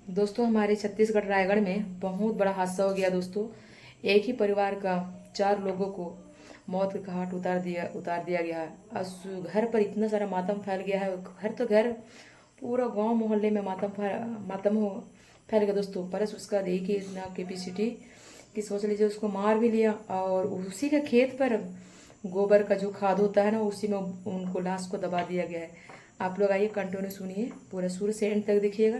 दोस्तों हमारे छत्तीसगढ़ रायगढ़ में बहुत बड़ा हादसा हो गया दोस्तों। एक ही परिवार का 4 लोगों को मौत के घाट उतार दिया गया है। घर पर इतना सारा मातम फैल गया है। घर तो घर, पूरा गांव मोहल्ले में फैल गया दोस्तों। परस उसका देखिए इतना कैपेसिटी कि सोच लीजिए उसको मार भी लिया, और उसी के खेत पर गोबर का जो खाद होता है ना, उसी में उनको लाश को दबा दिया गया है। आप लोग आइए कंटिन्यू सुनिए, पूरा शुरू से एंड तक देखिएगा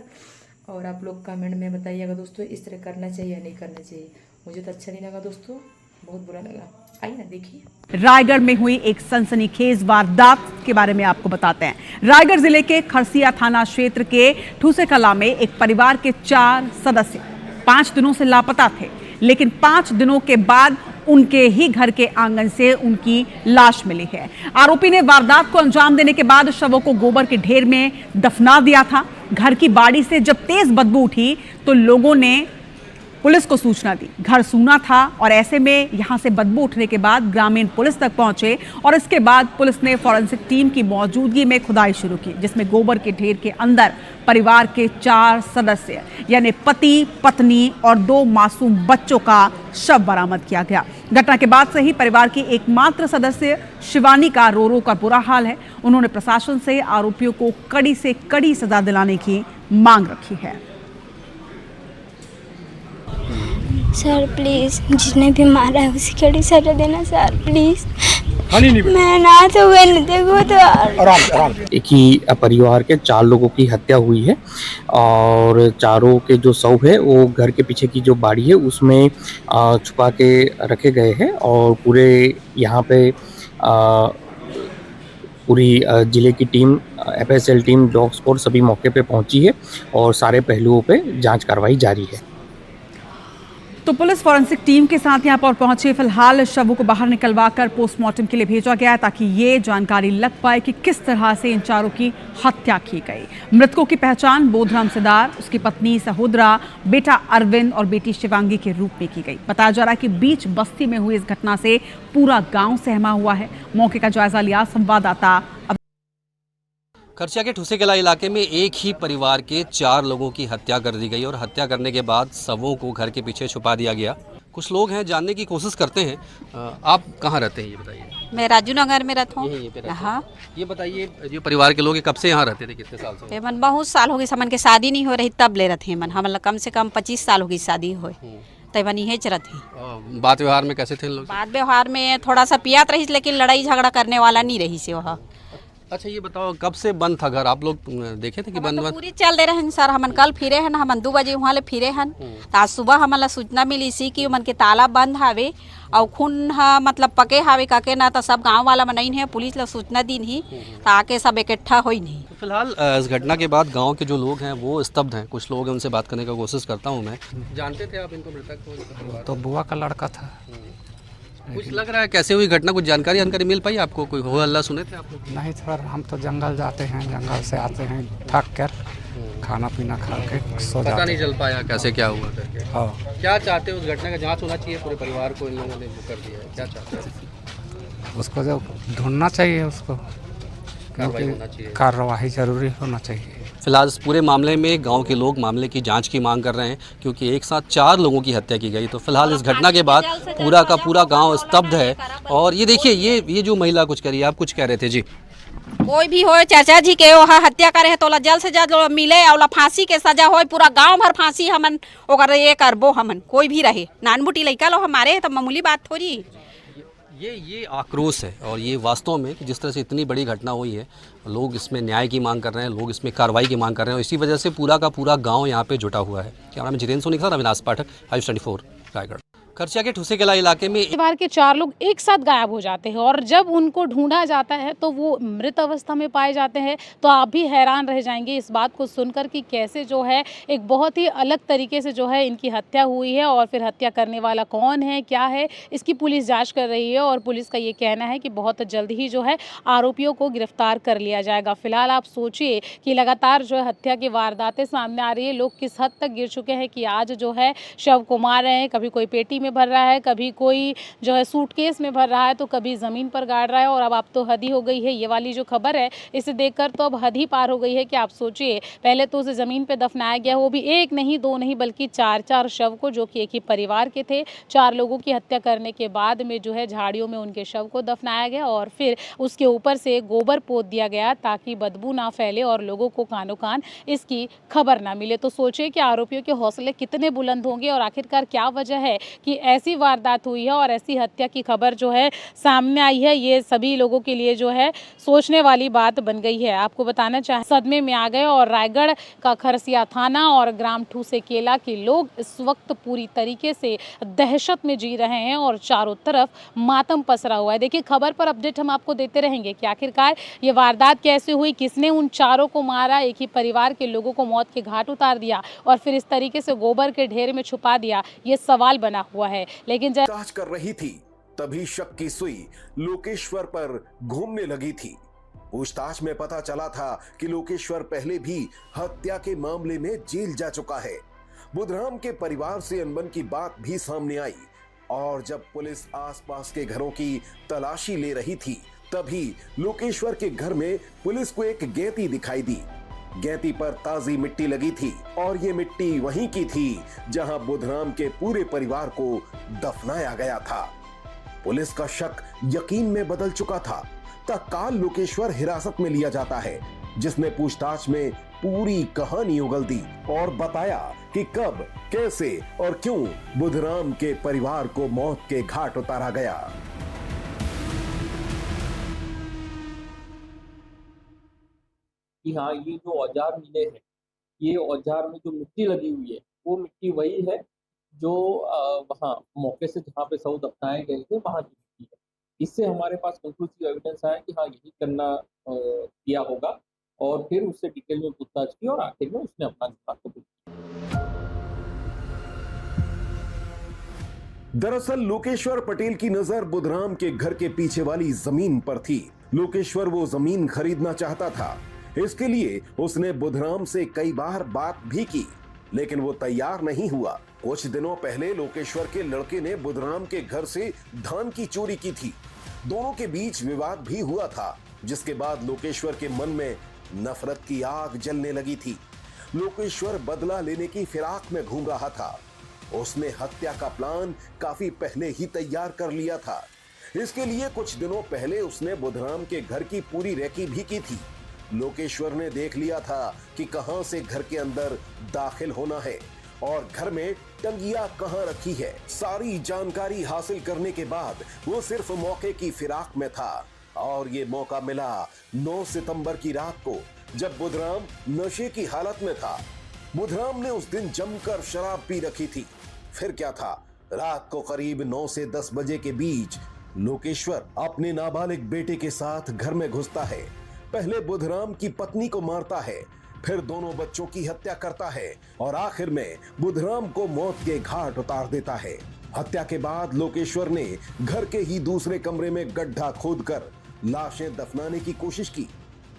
और आप लोग कमेंट में बताइएगा दोस्तों इस तरह करना चाहिए या नहीं करना चाहिए। मुझे तो अच्छा नहीं लगा दोस्तों, बहुत बुरा लगा। आइए ना देखिए। रायगढ़ में हुई एक सनसनीखेज वारदात के बारे में आपको बताते हैं। रायगढ़ जिले के खरसिया थाना क्षेत्र के ठूसे कला में एक परिवार के 4 सदस्य 5 दिनों से लापता थे, लेकिन 5 दिनों के बाद उनके ही घर के आंगन से उनकी लाश मिली है। आरोपी ने वारदात को अंजाम देने के बाद शवों को गोबर के ढेर में दफना दिया था। घर की बाड़ी से जब तेज बदबू उठी तो लोगों ने पुलिस को सूचना दी। घर सूना था और ऐसे में यहां से बदबू उठने के बाद ग्रामीण पुलिस तक पहुंचे और इसके बाद पुलिस ने फॉरेंसिक टीम की मौजूदगी में खुदाई शुरू की, जिसमें गोबर के ढेर के अंदर परिवार के 4 सदस्य यानी पति, पत्नी और 2 मासूम बच्चों का शव बरामद किया गया। घटना के बाद से ही परिवार की एकमात्र सदस्य शिवानी का रो रो कर बुरा हाल है। उन्होंने प्रशासन से आरोपियों को कड़ी से कड़ी सजा दिलाने की मांग रखी है। सर प्लीज, जिसने भी मारा है उसी कड़ी सजा देना सर प्लीज। मैं ना तो देखो तो आराम। एक ही परिवार के 4 लोगों की हत्या हुई है और चारों के जो शव है वो घर के पीछे की जो बाड़ी है उसमें छुपा के रखे गए हैं और पूरे यहाँ पे पूरी जिले की team, FSL team, dog squad सभी मौके पे पहुंची है और सारे पहलुओं पे जांच कार्रवाई जारी है। तो पुलिस फॉरेंसिक टीम के साथ यहां पर पहुंची। फिलहाल शवों को बाहर निकलवाकर पोस्टमार्टम के लिए भेजा गया है ताकि ये जानकारी लग पाए कि किस तरह से इन चारों की हत्या की गई। मृतकों की पहचान बोधराम सिदार, उसकी पत्नी सहोदरा, बेटा अरविंद और बेटी शिवांगी के रूप में की गई। बताया जा रहा है कि बीच बस्ती में हुई इस घटना से पूरा गाँव सहमा हुआ है। मौके का जायजा लिया संवाददाता। खरसिया के ठूसे कला इलाके में एक ही परिवार के 4 लोगों की हत्या कर दी गई और हत्या करने के बाद शवों को घर के पीछे छुपा दिया गया। कुछ लोग हैं, जानने की कोशिश करते हैं। आप कहाँ रहते हैं ये बताइए। मैं राजू नगर में रहता हूँ। हाँ, ये बताइए, ये परिवार के लोग कब से यहाँ रहते थे, कितने साल से? मन बहुत साल हो गई, समन के शादी नहीं हो रही तब ले रहे मन। हम कम से कम 25 साल हो गई शादी हो, तब यही चरत ही। बात व्यवहार में कैसे थे लोग? बात व्यवहार में थोड़ा सा पियात रही, लेकिन लड़ाई झगड़ा करने वाला नहीं रही से वह। अच्छा ये बताओ, कब से बंद था घर? आप लोग देखे थे कि बंद? तो पूरी चल दे रहे हैं सर। हमन कल फिरे हैं, हमन 2 बजे वहाँ ले फिरे हैं। आज सुबह हमन सूचना मिली सी कि मन के ताला बंद हावे और खून मतलब पके हावे काके ना, तो सब गांव वाला मनाइन है, पुलिस ला सूचना दी नहीं तो आके सब इकट्ठा होई नहीं। तो फिलहाल इस घटना के बाद गांव के जो लोग हैं वो स्तब्ध हैं। कुछ लोग हैं, उनसे बात करने का कोशिश करता हूं मैं। जानते थे आप इनको, मृतक को? तो बुआ का लड़का था। कुछ लग रहा है कैसे हुई घटना? कुछ जानकारी मिल पाई आपको? कोई हो हल्ला सुने थे आप लोग? नहीं सर, हम तो जंगल जाते हैं, जंगल से आते हैं थक कर, खाना पीना खा के सो जाते। पता नहीं चल पाया कैसे क्या हुआ करके। हाँ। क्या चाहते हो? उस घटना का जांच होना चाहिए, पूरे परिवार को इन लोगों ने कर दिया है, क्या चाहते हैं? उसको जो ढूंढना चाहिए, उसको कार्रवाई जरूरी होना चाहिए। फिलहाल इस पूरे मामले में गांव के लोग मामले की जांच की मांग कर रहे हैं, क्योंकि एक साथ 4 लोगों की हत्या की गई। तो फिलहाल इस घटना के बाद पूरा का पूरा गांव स्तब्ध है। और ये देखिए, ये जो महिला कुछ कह रही है, आप कुछ कह रहे थे जी। कोई भी हो, चाचा जी के वहाँ हत्या करे है तो जल्द से जल्द मिले और फांसी के सजा हो। पूरा गांव भर फांसी हमन ओकर ये करबो। हमन कोई भी रहे, नानबुटी लड़का लो हमारे, तो मामूली बात थोड़ी। ये आक्रोश है और ये वास्तव में कि जिस तरह से इतनी बड़ी घटना हुई है, लोग इसमें न्याय की मांग कर रहे हैं, लोग इसमें कार्रवाई की मांग कर रहे हैं और इसी वजह से पूरा का पूरा गांव यहाँ पे जुटा हुआ है। कैमरा में जितेंद्र सोनी के साथ अविनाश पाठक, i24 रायगढ़। खरसिया के ठूसे कला इलाके में परिवार के 4 लोग एक साथ गायब हो जाते हैं और जब उनको ढूंढा जाता है तो वो मृत अवस्था में पाए जाते हैं। तो आप भी हैरान रह जाएंगे इस बात को सुनकर कि कैसे जो है एक बहुत ही अलग तरीके से जो है इनकी हत्या हुई है और फिर हत्या करने वाला कौन है, क्या है, इसकी पुलिस जांच कर रही है और पुलिस का ये कहना है कि बहुत जल्द ही जो है आरोपियों को गिरफ्तार कर लिया जाएगा। फिलहाल आप सोचिए कि लगातार जो है हत्या की वारदातें सामने आ रही है। लोग किस हद तक गिर चुके हैं कि आज जो है शव को मार रहे हैं, कभी कोई पेटी में भर रहा है, कभी कोई जो है सूटकेस में भर रहा है, तो कभी ज़मीन पर गाड़ रहा है। और अब तो हद ही हो गई है। ये वाली जो खबर है इसे देखकर तो अब हद ही पार हो गई है कि आप सोचिए, पहले तो उसे ज़मीन पे दफनाया गया, वो भी एक नहीं दो नहीं बल्कि 4-4 शव को, जो कि एक ही परिवार के थे। 4 लोगों की हत्या करने के बाद में जो है झाड़ियों में उनके शव को दफनाया गया और फिर उसके ऊपर से गोबर पोत दिया गया ताकि बदबू ना फैले और लोगों को कानो कान इसकी खबर ना मिले। तो सोचिए कि आरोपियों के हौसले कितने बुलंद होंगे और आखिरकार क्या वजह है कि ऐसी वारदात हुई है और ऐसी हत्या की खबर जो है सामने आई है। ये सभी लोगों के लिए जो है सोचने वाली बात बन गई है। आपको बताना चाहे सदमे में आ गए और रायगढ़ का खरसिया थाना और ग्राम ठूसेकेला के लोग इस वक्त पूरी तरीके से दहशत में जी रहे हैं और चारों तरफ मातम पसरा हुआ है। देखिए, खबर पर अपडेट हम आपको देते रहेंगे कि आखिरकार ये वारदात कैसे हुई, किसने उन चारों को मारा, एक ही परिवार के लोगों को मौत के घाट उतार दिया और फिर इस तरीके से गोबर के ढेर में छुपा दिया, ये सवाल बना हुआ है। लेकिन जांच कर रही थी तभी शक की सुई लोकेश्वर पर घूमने लगी थी। पूछताछ में पता चला था कि लोकेश्वर पहले भी हत्या के मामले में जेल जा चुका है। बुधराम के परिवार से अनबन की बात भी सामने आई और जब पुलिस आसपास के घरों की तलाशी ले रही थी तभी लोकेश्वर के घर में पुलिस को एक गैती दिखाई दी। गैती पर ताजी मिट्टी लगी थी और ये मिट्टी वहीं की थी जहां बुधराम के पूरे परिवार को दफनाया गया था। पुलिस का शक यकीन में बदल चुका था। तत्काल लोकेश्वर हिरासत में लिया जाता है, जिसने पूछताछ में पूरी कहानी उगल दी और बताया कि कब, कैसे और क्यों बुधराम के परिवार को मौत के घाट उतारा गया। कि हाँ, ये जो औजार मिले हैं, ये औजार में जो मिट्टी लगी हुई है वो मिट्टी वही है जो वहाँ मौके से जहाँ पे शव दफनाए गए थे वहाँ की मिट्टी है। इससे हमारे पास कंक्लूसिव एविडेंस आया कि हाँ, यही करना किया होगा और फिर उससे डिटेल में पूछताछ की और आखिर में उसने अपना गुनाह कबूल किया। दरअसल लोकेश्वर पटेल की नजर बुधराम के घर के पीछे वाली जमीन पर थी। लोकेश्वर वो जमीन खरीदना चाहता था। इसके लिए उसने बुधराम से कई बार बात भी की, लेकिन वो तैयार नहीं हुआ। कुछ दिनों पहले लोकेश्वर के लड़के ने बुधराम के घर से धान की चोरी की थी। दोनों के बीच विवाद भी हुआ था, जिसके बाद लोकेश्वर के मन में नफरत की आग जलने लगी थी। लोकेश्वर बदला लेने की फिराक में घूम रहा था। उसने हत्या का प्लान काफी पहले ही तैयार कर लिया था। इसके लिए कुछ दिनों पहले उसने बुधराम के घर की पूरी रेकी भी की थी। लोकेश्वर ने देख लिया था कि कहां से घर के अंदर दाखिल होना है और घर में टंगिया कहां रखी है। सारी जानकारी हासिल करने के बाद वो सिर्फ मौके की फिराक में था और ये मौका मिला 9 सितंबर की रात को, जब बुधराम नशे की हालत में था। बुधराम ने उस दिन जमकर शराब पी रखी थी। फिर क्या था, रात को करीब 9 से 10 बजे के बीच लोकेश्वर अपने नाबालिग बेटे के साथ घर में घुसता है। पहले बुधराम की पत्नी को मारता है, फिर दोनों बच्चों की हत्या करता है और आखिर में बुधराम को मौत के घाट उतार देता है। हत्या के बाद लोकेश्वर ने घर के ही दूसरे कमरे में गड्ढा खोदकर लाशें दफनाने की कोशिश की,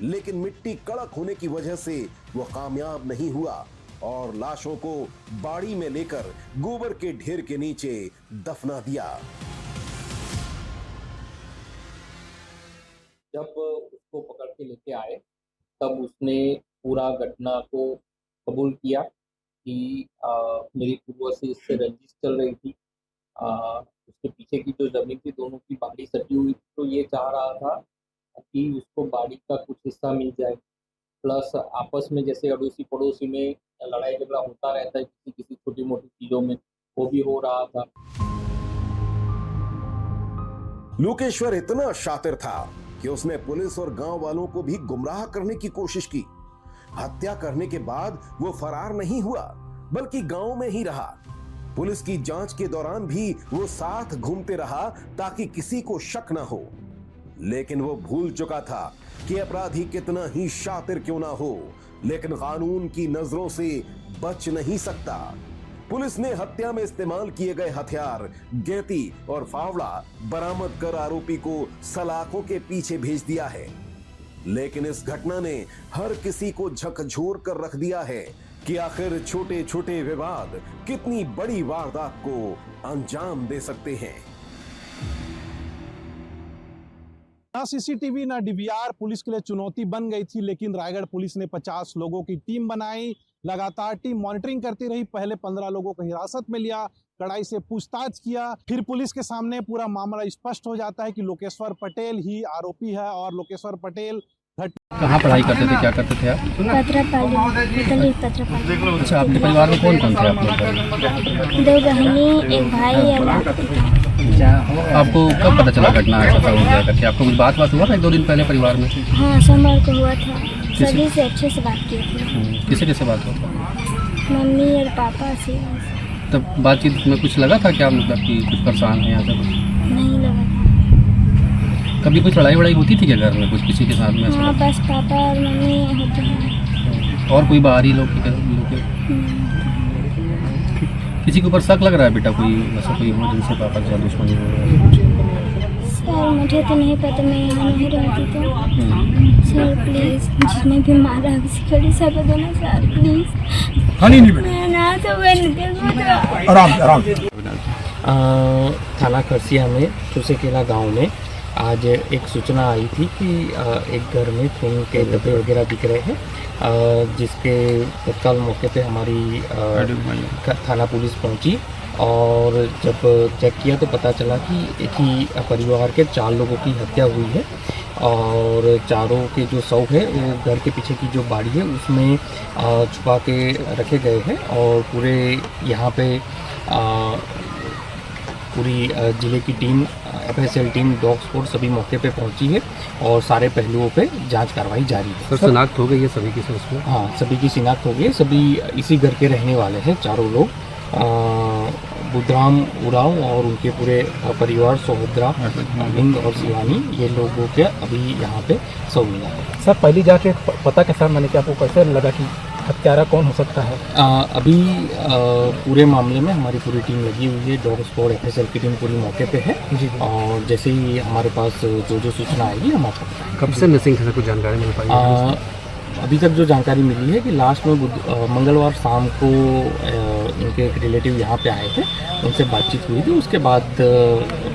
लेकिन मिट्टी कड़क होने की वजह से वो कामयाब नहीं हुआ और लाशों को बाड़ी में लेकर गोबर के ढेर के नीचे दफना दिया। जब उसको पकड़ के लेके आए तब उसने पूरा घटना को कबूल किया कि मेरी पूर्व से इससे रंजिश चल रही थी। उसके पीछे की जो जमीन थी दोनों की बाड़ी सटी हुई थी, तो ये चाह रहा था कि उसको बाड़ी का कुछ हिस्सा मिल जाए। प्लस आपस में जैसे अड़ोसी पड़ोसी में लड़ाई झगड़ा होता रहता है किसी किसी छोटी मोटी चीजों में, वो भी हो रहा था। लोकेश्वर इतना शातिर था कि उसने पुलिस और गांव वालों को भी गुमराह करने की कोशिश की। हत्या करने के बाद वो फरार नहीं हुआ, बल्कि गांव में ही रहा। पुलिस की जांच के दौरान भी वो साथ घूमते रहा ताकि किसी को शक ना हो। लेकिन वो भूल चुका था कि अपराधी कितना ही शातिर क्यों ना हो, लेकिन कानून की नजरों से बच नहीं सकता। पुलिस ने हत्या में इस्तेमाल किए गए हथियार गैती और फावड़ा बरामद कर आरोपी को सलाखों के पीछे भेज दिया है। लेकिन इस घटना ने हर किसी को झकझोर कर रख दिया है कि आखिर छोटे छोटे विवाद कितनी बड़ी वारदात को अंजाम दे सकते हैं। ना सीसीटीवी ना डीवीआर पुलिस के लिए चुनौती बन गई थी, लेकिन रायगढ़ पुलिस ने 50 लोगों की टीम बनाई। लगातार टीम मॉनिटरिंग करती रही। पहले 15 लोगों को हिरासत में लिया, कड़ाई से पूछताछ किया। फिर पुलिस के सामने पूरा मामला स्पष्ट हो जाता है कि लोकेश्वर पटेल ही आरोपी है और लोकेश्वर पटेल कहाँ पढ़ाई करते थे, क्या करते थे आप? पत्रपाली। अच्छा, आपके परिवार में कौन कौन थे आपके? 2 बहनी, एक भाई और आपको कब पता चला घटना ऐसा हो गया करके? आपको कुछ बात हुआ था 1-2 दिन पहले परिवार में? हाँ, सोमवार को हुआ था। सभी से अच्छे से बात की थी। किसे किसे बात हुआ था? मम्मी और पापा से। तब बातचीत में कुछ लगा था क्या, मतलब कि कुछ परेशान है या फिर नहीं लगा। कभी कुछ लड़ाई वड़ाई होती थी क्या घर में कुछ किसी के साथ में? हाँ, बस पापा और मम्मी होते हैं। और कोई बाहरी लोग किसी के ऊपर शक लग रहा है बेटा, कोई ऐसा कोई हो जिनसे पापा के साथ दुश्मनी हो? सर मुझे तो नहीं पता, मैं यहाँ नहीं रहती तो। सर प्लीज, जिसने भी मारा है उसी कड़ी सजा देना सर, प्लीज। मैं ना तो थाना खरसिया में ठूसेकेला गांव में आज एक सूचना आई थी कि एक घर में खून के धब्बे वगैरह दिख रहे हैं, जिसके तत्काल मौके पे हमारी थाना पुलिस पहुंची और जब चेक किया तो पता चला कि एक ही परिवार के 4 लोगों की हत्या हुई है और चारों के जो शव है वो घर के पीछे की जो बाड़ी है उसमें छुपा के रखे गए हैं और पूरे यहाँ पे पूरी जिले की team, FSL team, dog squad सभी मौके पे पहुंची है और सारे पहलुओं पे जांच कार्रवाई जारी है। सर शिनाख्त हो गई है सभी की? सर उसमें हाँ, सभी की शिनाख्त हो गई। सभी इसी घर के रहने वाले हैं, चारों लोग। बुधराम उराव और उनके पूरे परिवार, सौभद्रा, हिंद और शिवानी, ये लोगों के अभी यहाँ पे सब मिला है। सर पहली जाके पता कैसा, मैंने कि आपको कैसे लगा कि हत्यारा कौन हो सकता है? अभी पूरे मामले में हमारी पूरी टीम लगी हुई है, डॉग स्क्वाड, FSL की टीम पूरी मौके पे है और जैसे ही हमारे पास जो सूचना आएगी हम आपको बताएंगे। कब से मिसिंग है, कुछ जानकारी मिल पाई? अभी तक जो जानकारी मिली है कि लास्ट में मंगलवार शाम को इनके एक रिलेटिव यहाँ पे आए थे, उनसे बातचीत हुई थी। उसके बाद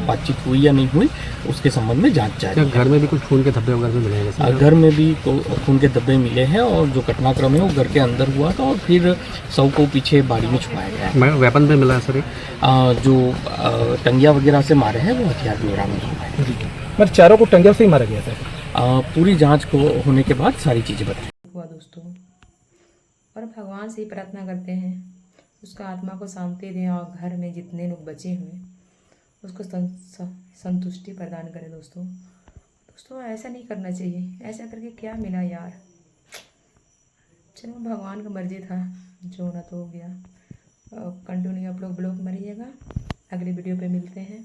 बातचीत हुई या नहीं हुई उसके संबंध में जांच जारी है। घर में भी कुछ खून के धब्बे वगैरह मिले हैं? घर में भी खून के धब्बे मिले हैं और जो घटनाक्रम है वो घर के अंदर हुआ था और फिर शव को पीछे बाड़ी में छुपाया गया है। वेपन भी मिला है सर? जो टंगिया वगैरह से मारे हैं वो हथियार भी बरामद हुआ है। मतलब चारों को टंगिया से ही मारा गया था? पूरी जांच को होने के बाद सारी चीज़ें बताएं हुआ दोस्तों। और भगवान से ही प्रार्थना करते हैं उसका आत्मा को शांति दें और घर में जितने लोग बचे हुए उसको संतुष्टि प्रदान करें। दोस्तों ऐसा नहीं करना चाहिए, ऐसा करके क्या मिला यार। चलो भगवान का मर्जी था, जो होना तो हो गया। कंटिन्यू आप लोग ब्लॉग में रहिएगा, अगले वीडियो पे मिलते हैं।